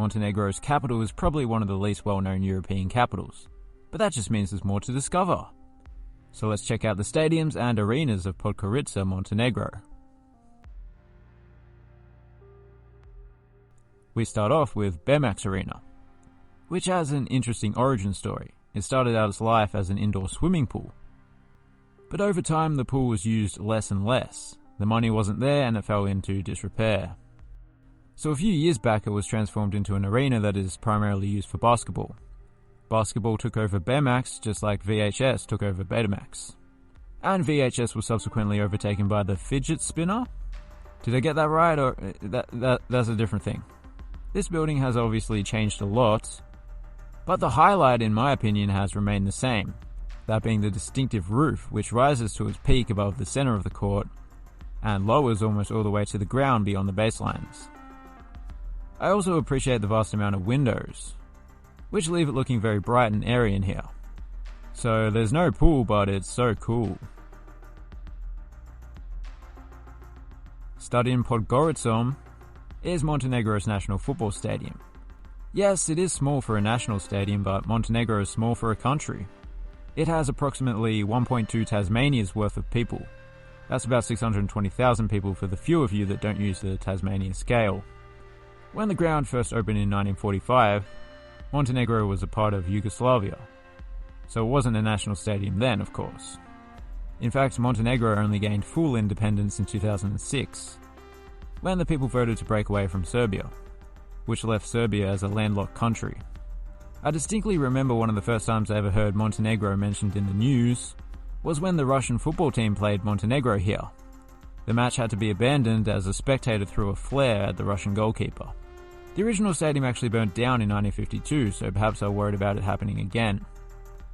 Montenegro's capital is probably one of the least well-known European capitals, but that just means there's more to discover. So let's check out the stadiums and arenas of Podgorica, Montenegro. We start off with Bemax Arena, which has an interesting origin story. It started out its life as an indoor swimming pool, but over time the pool was used less and less. The money wasn't there and it fell into disrepair. So a few years back it was transformed into an arena that is primarily used for basketball. Basketball took over Bemax just like VHS took over Betamax. And VHS was subsequently overtaken by the fidget spinner? Did I get that right, or that's a different thing? This building has obviously changed a lot, but the highlight in my opinion has remained the same, that being the distinctive roof which rises to its peak above the center of the court and lowers almost all the way to the ground beyond the baselines. I also appreciate the vast amount of windows, which leave it looking very bright and airy in here. So there's no pool, but it's so cool. Stadium Podgorica is Montenegro's national football stadium. Yes, it is small for a national stadium, but Montenegro is small for a country. It has approximately 1.2 Tasmania's worth of people. That's about 620,000 people for the few of you that don't use the Tasmania scale. When the ground first opened in 1945, Montenegro was a part of Yugoslavia, so it wasn't a national stadium then, of course. In fact, Montenegro only gained full independence in 2006, when the people voted to break away from Serbia, which left Serbia as a landlocked country. I distinctly remember one of the first times I ever heard Montenegro mentioned in the news was when the Russian football team played Montenegro here. The match had to be abandoned as a spectator threw a flare at the Russian goalkeeper. The original stadium actually burnt down in 1952, so perhaps I'm worried about it happening again.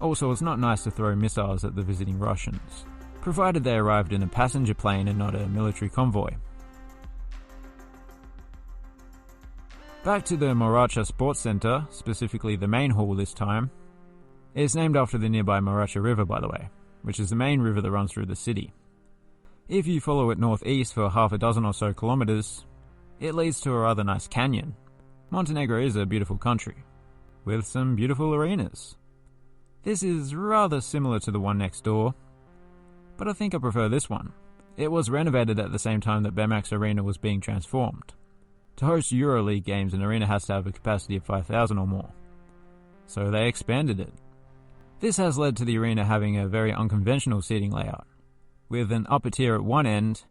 Also, it's not nice to throw missiles at the visiting Russians, provided they arrived in a passenger plane and not a military convoy. Back to the Moracha Sports Center, specifically the main hall this time. It's named after the nearby Moracha River, by the way, which is the main river that runs through the city. If you follow it northeast for half a dozen or so kilometers, it leads to a rather nice canyon. Montenegro is a beautiful country, with some beautiful arenas. This is rather similar to the one next door, but I think I prefer this one. It was renovated at the same time that Bemax Arena was being transformed. To host EuroLeague games, an arena has to have a capacity of 5,000 or more, so they expanded it. This has led to the arena having a very unconventional seating layout, with an upper tier at one end,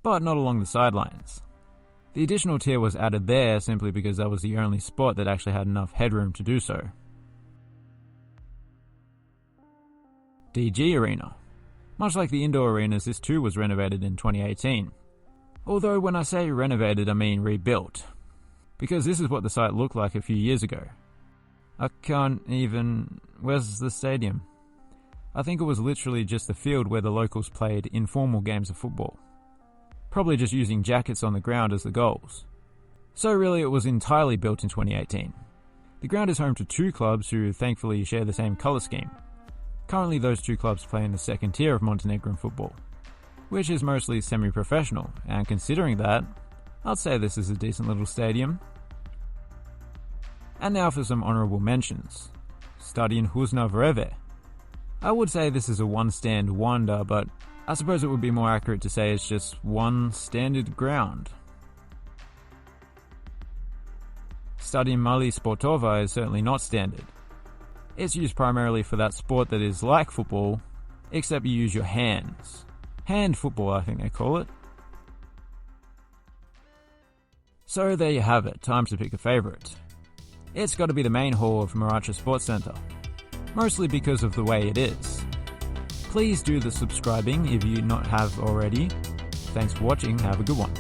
but not along the sidelines. The additional tier was added there simply because that was the only spot that actually had enough headroom to do so. DG Arena. Much like the indoor arenas, this too was renovated in 2018. Although when I say renovated, I mean rebuilt, because this is what the site looked like a few years ago. Where's the stadium? I think it was literally just the field where the locals played informal games of football. Probably just using jackets on the ground as the goals. So really it was entirely built in 2018. The ground is home to two clubs who thankfully share the same colour scheme. Currently those two clubs play in the second tier of Montenegrin football, which is mostly semi-professional, and considering that, I'd say this is a decent little stadium. And now for some honourable mentions. Stadion Husna Vreve. I would say this is a one-stand wonder, but I suppose it would be more accurate to say it's just one standard ground. Stadion Mali Sportova is certainly not standard. It's used primarily for that sport that is like football, except you use your hands. Hand football, I think they call it. So there you have it, time to pick a favourite. It's got to be the main hall of Moracha Sports Center, mostly because of the way it is. Please do the subscribing if you not have already. Thanks for watching, have a good one.